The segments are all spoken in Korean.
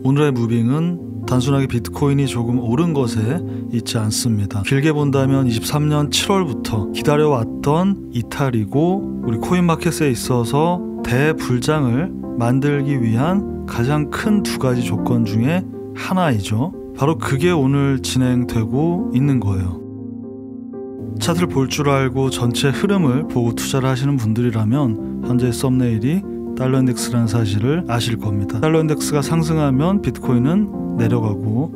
오늘의 무빙은 단순하게 비트코인이 조금 오른 것에 있지 않습니다. 길게 본다면 23년 7월부터 기다려왔던 이탈이고 우리 코인마켓에 있어서 대불장을 만들기 위한 가장 큰 두 가지 조건 중에 하나이죠. 바로 그게 오늘 진행되고 있는 거예요. 차트를 볼 줄 알고 전체 흐름을 보고 투자를 하시는 분들이라면 현재 썸네일이 달러인덱스라는 사실을 아실 겁니다. 달러인덱스가 상승하면 비트코인은 내려가고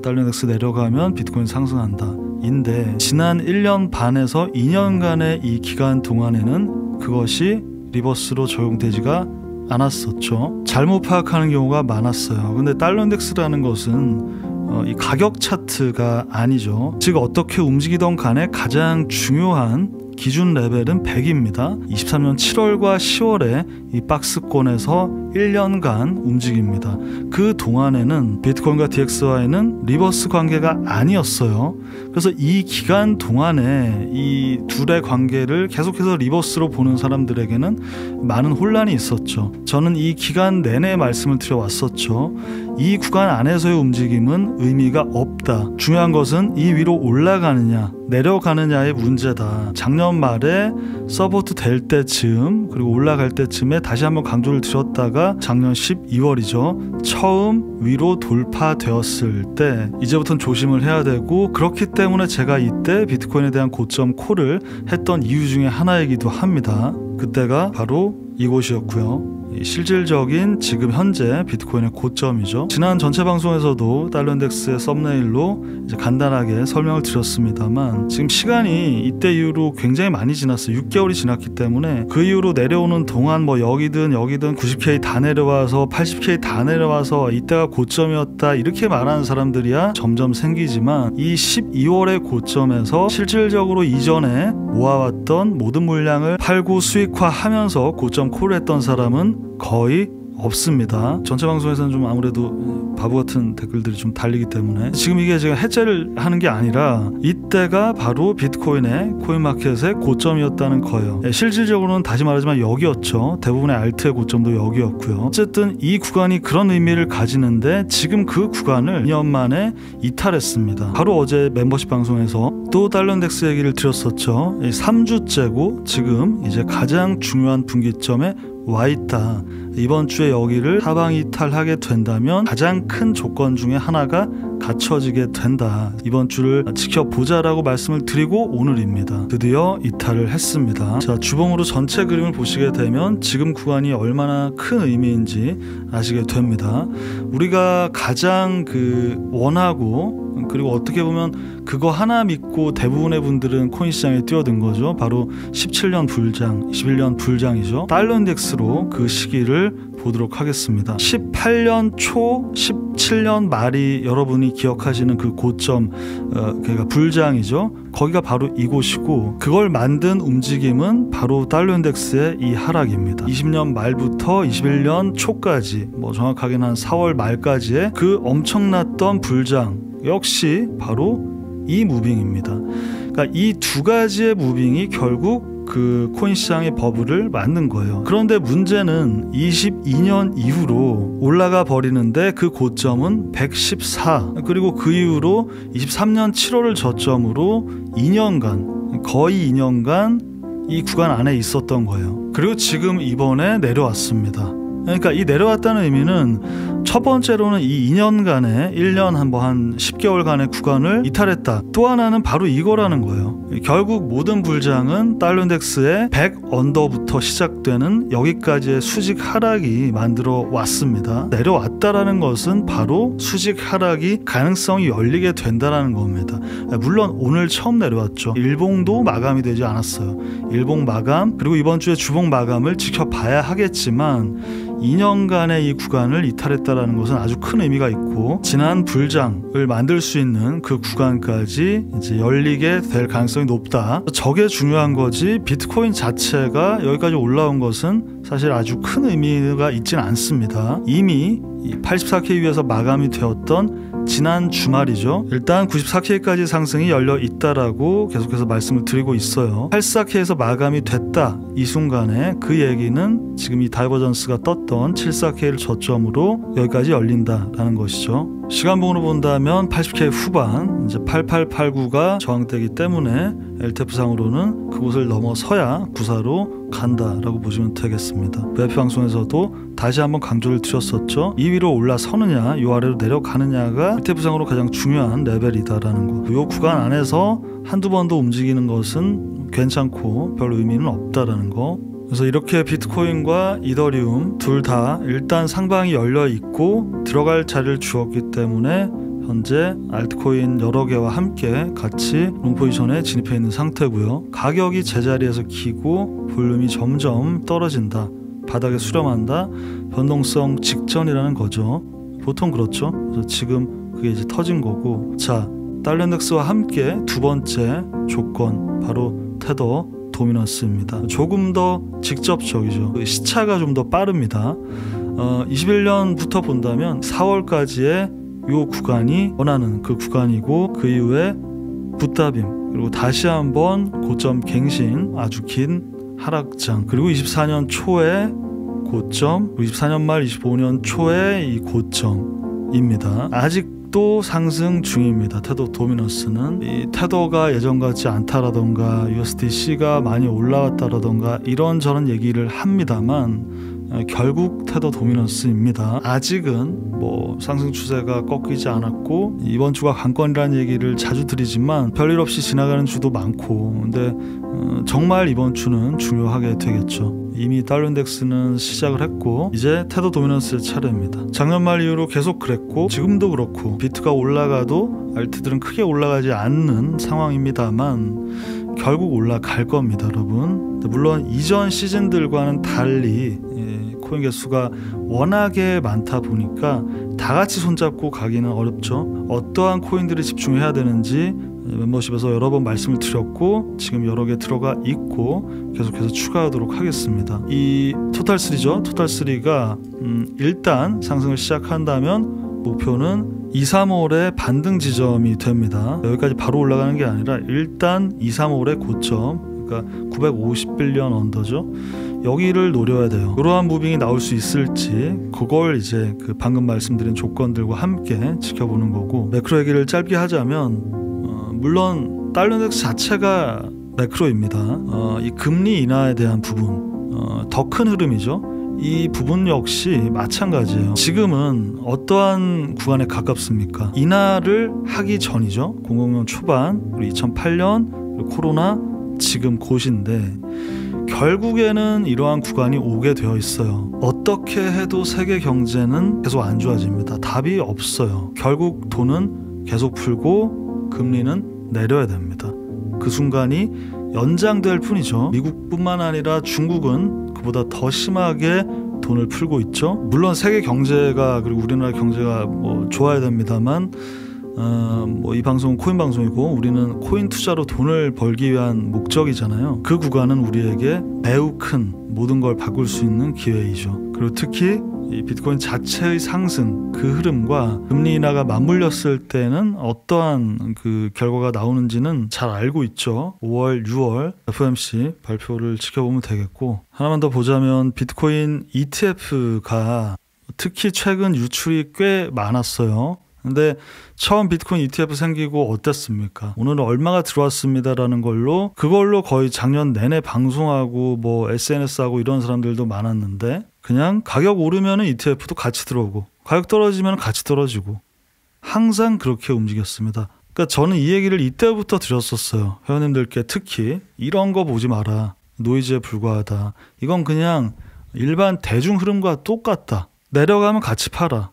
달러인덱스 내려가면 비트코인 상승한다 인데 지난 1년 반에서 2년간의 이 기간 동안에는 그것이 리버스로 적용되지가 않았었죠. 잘못 파악하는 경우가 많았어요. 근데 달러인덱스라는 것은 이 가격 차트가 아니죠. 즉 어떻게 움직이던 간에 가장 중요한 기준 레벨은 100입니다. 23년 7월과 10월에 이 박스권에서 1년간 움직입니다. 그 동안에는 비트코인과 DXY는 리버스 관계가 아니었어요. 그래서 이 기간 동안에 이 둘의 관계를 계속해서 리버스로 보는 사람들에게는 많은 혼란이 있었죠. 저는 이 기간 내내 말씀을 드려왔었죠. 이 구간 안에서의 움직임은 의미가 없다. 중요한 것은 이 위로 올라가느냐 내려가느냐의 문제다. 작년 말에 서포트 될 때쯤 그리고 올라갈 때쯤에 다시 한번 강조를 드렸다가 작년 12월이죠. 처음 위로 돌파되었을 때 이제부터는 조심을 해야 되고 그렇기 때문에 제가 이때 비트코인에 대한 고점 콜을 했던 이유 중에 하나이기도 합니다. 그때가 바로 이곳이었고요. 실질적인 지금 현재 비트코인의 고점이죠. 지난 전체 방송에서도 달러인덱스의 썸네일로 이제 간단하게 설명을 드렸습니다만 지금 시간이 이때 이후로 굉장히 많이 지났어요. 6개월이 지났기 때문에 그 이후로 내려오는 동안 뭐 여기든 90K 다 내려와서 80K 다 내려와서 이때가 고점이었다 이렇게 말하는 사람들이야 점점 생기지만 이 12월의 고점에서 실질적으로 이전에 모아왔던 모든 물량을 팔고 수익화하면서 고점 콜을 했던 사람은 거의 없습니다. 전체 방송에서는 좀 아무래도 바보 같은 댓글들이 좀 달리기 때문에 지금 이게 제가 해제를 하는 게 아니라 이때가 바로 비트코인의 코인마켓의 고점이었다는 거예요. 실질적으로는 다시 말하지만 여기였죠. 대부분의 알트의 고점도 여기였고요. 어쨌든 이 구간이 그런 의미를 가지는데 지금 그 구간을 2년 만에 이탈했습니다. 바로 어제 멤버십 방송에서 또 달러인덱스 얘기를 드렸었죠. 3주째고 지금 이제 가장 중요한 분기점에 와 있다. 이번 주에 여기를 하방 이탈하게 된다면 가장 큰 조건 중에 하나가 갖춰지게 된다. 이번 주를 지켜보자라고 말씀을 드리고 오늘입니다. 드디어 이탈을 했습니다. 자, 주봉으로 전체 그림을 보시게 되면 지금 구간이 얼마나 큰 의미인지 아시게 됩니다. 우리가 가장 원하고 그리고 어떻게 보면 그거 하나 믿고 대부분의 분들은 코인 시장에 뛰어든 거죠. 바로 17년 불장, 21년 불장이죠. 달러인덱스로 그 시기를 보도록 하겠습니다. 18년 초, 17년 말이 여러분이 기억하시는 그 고점, 그러니까 불장이죠. 거기가 바로 이곳이고 그걸 만든 움직임은 바로 달러인덱스의 이 하락입니다. 20년 말부터 21년 초까지 뭐 정확하게는 한 4월 말까지의 그 엄청났던 불장 역시 바로 이 무빙입니다. 그러니까 이 두 가지의 무빙이 결국 그 코인 시장의 버블을 만든 거예요. 그런데 문제는 22년 이후로 올라가 버리는데 그 고점은 114 그리고 그 이후로 23년 7월을 저점으로 2년간 거의 2년간 이 구간 안에 있었던 거예요. 그리고 지금 이번에 내려왔습니다. 그러니까 이 내려왔다는 의미는 첫 번째로는 이 2년간의 1년 한 10개월간의 구간을 이탈했다. 또 하나는 바로 이거라는 거예요. 결국 모든 불장은 달러인덱스의 100 언더부터 시작되는 여기까지의 수직 하락이 만들어 왔습니다. 내려왔다라는 것은 바로 수직 하락이 가능성이 열리게 된다는 겁니다. 물론 오늘 처음 내려왔죠. 일봉도 마감이 되지 않았어요. 일봉 마감 그리고 이번 주에 주봉 마감을 지켜봐야 하겠지만 2년간의 이 구간을 이탈했다라는 것은 아주 큰 의미가 있고 지난 불장을 만들 수 있는 그 구간까지 이제 열리게 될 가능성이 높다. 저게 중요한 거지 비트코인 자체가 여기까지 올라온 것은 사실 아주 큰 의미가 있지는 않습니다. 이미 84K 위에서 마감이 되었던 지난 주말이죠. 일단 94K까지 상승이 열려 있다라고 계속해서 말씀을 드리고 있어요. 84K에서 마감이 됐다. 이 순간에 그 얘기는 지금 이 다이버전스가 떴던 74K를 저점으로 여기까지 열린다라는 것이죠. 시간봉으로 본다면 80K 후반 이제 8889가 저항대이기 때문에 LTF상으로는 그곳을 넘어서야 94로 간다라고 보시면 되겠습니다. VIP 방송에서도 다시 한번 강조를 드렸었죠. 2위로 올라서느냐 이 아래로 내려가느냐가 LTF상으로 가장 중요한 레벨이다라는 거. 이 구간 안에서 한두 번 더 움직이는 것은 괜찮고 별 의미는 없다라는 거. 그래서 이렇게 비트코인과 이더리움 둘 다 일단 상방이 열려 있고 들어갈 자리를 주었기 때문에 현재 알트코인 여러 개와 함께 같이 롱포지션에 진입해 있는 상태고요. 가격이 제자리에서 기고 볼륨이 점점 떨어진다. 바닥에 수렴한다. 변동성 직전이라는 거죠. 보통 그렇죠. 그래서 지금 그게 이제 터진 거고. 자, 달러 인덱스와 함께 두 번째 조건 바로 테더 도미넌스입니다. 조금 더 직접적이죠. 시차가 좀 더 빠릅니다. 21년부터 본다면 4월까지의 이 구간이 원하는 그 구간이고 그 이후에 붓다빔 그리고 다시 한번 고점 갱신 아주 긴 하락장 그리고 24년 초에 고점 24년 말 25년 초에 이 고점입니다. 아직도 상승 중입니다. 테더 도미넌스는 이 테더가 예전 같지 않다라던가 USDC가 많이 올라왔다라던가 이런저런 얘기를 합니다만 결국 테더 도미넌스입니다. 아직은 뭐 상승 추세가 꺾이지 않았고 이번 주가 관건이라는 얘기를 자주 드리지만 별일 없이 지나가는 주도 많고 근데 정말 이번 주는 중요하게 되겠죠. 이미 달러 인덱스는 시작을 했고 이제 테더 도미넌스의 차례입니다. 작년 말 이후로 계속 그랬고 지금도 그렇고 비트가 올라가도 알트들은 크게 올라가지 않는 상황입니다만 결국 올라갈 겁니다, 여러분. 물론 이전 시즌들과는 달리 코인 개수가 워낙에 많다 보니까 다 같이 손잡고 가기는 어렵죠. 어떠한 코인들이 집중해야 되는지 멤버십에서 여러 번 말씀을 드렸고 지금 여러 개 들어가 있고 계속해서 추가하도록 하겠습니다. 이 토탈3죠. 토탈3가 일단 상승을 시작한다면 목표는 2, 3월의 반등 지점이 됩니다. 여기까지 바로 올라가는 게 아니라 일단 2, 3월의 고점 그러니까 950빌리언 언더죠. 여기를 노려야 돼요. 이러한 무빙이 나올 수 있을지 그걸 이제 그 방금 말씀드린 조건들과 함께 지켜보는 거고 매크로 얘기를 짧게 하자면 물론 달러 인덱스 자체가 매크로입니다. 이 금리 인하에 대한 부분 더 큰 흐름이죠. 이 부분 역시 마찬가지예요. 지금은 어떠한 구간에 가깝습니까? 인하를 하기 전이죠. 00년 초반 그리고 2008년 그리고 코로나 지금 곧인데 결국에는 이러한 구간이 오게 되어 있어요. 어떻게 해도 세계 경제는 계속 안 좋아집니다. 답이 없어요. 결국 돈은 계속 풀고 금리는 내려야 됩니다. 그 순간이 연장될 뿐이죠. 미국뿐만 아니라 중국은 그보다 더 심하게 돈을 풀고 있죠. 물론 세계 경제가 그리고 우리나라 경제가 뭐 좋아야 됩니다만 뭐 이 방송은 코인 방송이고 우리는 코인 투자로 돈을 벌기 위한 목적이잖아요. 그 구간은 우리에게 매우 큰 모든 걸 바꿀 수 있는 기회이죠. 그리고 특히 이 비트코인 자체의 상승 그 흐름과 금리 인하가 맞물렸을 때는 어떠한 그 결과가 나오는지는 잘 알고 있죠. 5월, 6월 FOMC 발표를 지켜보면 되겠고 하나만 더 보자면 비트코인 ETF가 특히 최근 유출이 꽤 많았어요. 근데 처음 비트코인 ETF 생기고 어땠습니까? 오늘은 얼마가 들어왔습니다라는 걸로 그걸로 거의 작년 내내 방송하고 뭐 SNS하고 이런 사람들도 많았는데 그냥 가격 오르면은 ETF도 같이 들어오고 가격 떨어지면 같이 떨어지고 항상 그렇게 움직였습니다. 그러니까 저는 이 얘기를 이때부터 드렸었어요. 회원님들께 특히 이런 거 보지 마라. 노이즈에 불과하다. 이건 그냥 일반 대중 흐름과 똑같다. 내려가면 같이 팔아.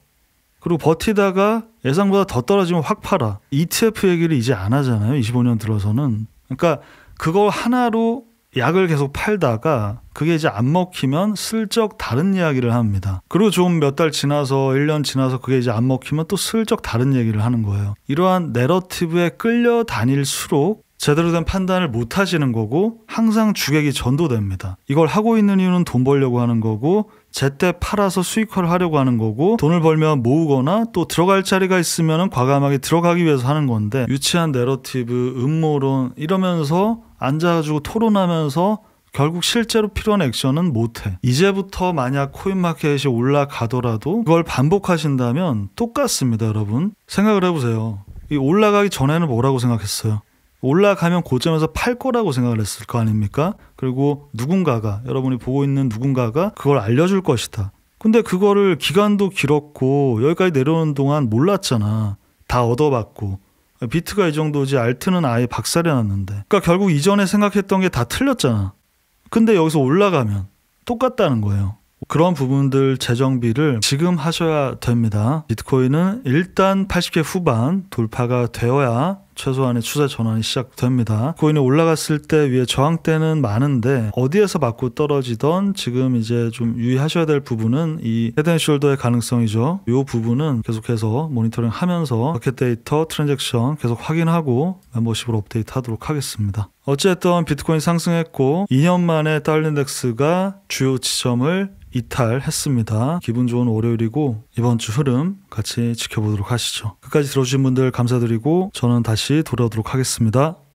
그리고 버티다가 예상보다 더 떨어지면 확 팔아. ETF 얘기를 이제 안 하잖아요. 25년 들어서는. 그러니까 그거 하나로 약을 계속 팔다가 그게 이제 안 먹히면 슬쩍 다른 이야기를 합니다. 그리고 좀 몇 달 지나서 1년 지나서 그게 이제 안 먹히면 또 슬쩍 다른 얘기를 하는 거예요. 이러한 내러티브에 끌려다닐수록 제대로 된 판단을 못 하시는 거고 항상 주객이 전도됩니다. 이걸 하고 있는 이유는 돈 벌려고 하는 거고 제때 팔아서 수익화를 하려고 하는 거고 돈을 벌면 모으거나 또 들어갈 자리가 있으면 과감하게 들어가기 위해서 하는 건데 유치한 내러티브, 음모론 이러면서 앉아가지고 토론하면서 결국 실제로 필요한 액션은 못해. 이제부터 만약 코인마켓이 올라가더라도 그걸 반복하신다면 똑같습니다, 여러분. 생각을 해보세요. 이 올라가기 전에는 뭐라고 생각했어요? 올라가면 고점에서 팔 거라고 생각을 했을 거 아닙니까? 그리고 누군가가, 여러분이 보고 있는 누군가가 그걸 알려줄 것이다. 근데 그거를 기간도 길었고 여기까지 내려오는 동안 몰랐잖아. 다 얻어봤고. 비트가 이 정도지 알트는 아예 박살이 났는데. 그러니까 결국 이전에 생각했던 게 다 틀렸잖아. 근데 여기서 올라가면 똑같다는 거예요. 그런 부분들 재정비를 지금 하셔야 됩니다. 비트코인은 일단 80개 후반 돌파가 되어야 최소한의 추세 전환이 시작됩니다. 코인이 올라갔을 때 위에 저항대는 많은데 어디에서 맞고 떨어지던 지금 이제 좀 유의하셔야 될 부분은 이 헤드앤숄더의 가능성이죠. 이 부분은 계속해서 모니터링 하면서 마켓 데이터, 트랜잭션 계속 확인하고 멤버십으로 업데이트 하도록 하겠습니다. 어쨌든 비트코인 상승했고 2년 만에 달러인덱스가 주요 지점을 이탈했습니다. 기분 좋은 월요일이고 이번 주 흐름 같이 지켜보도록 하시죠. 끝까지 들어주신 분들 감사드리고 저는 다시 돌아오도록 하겠습니다.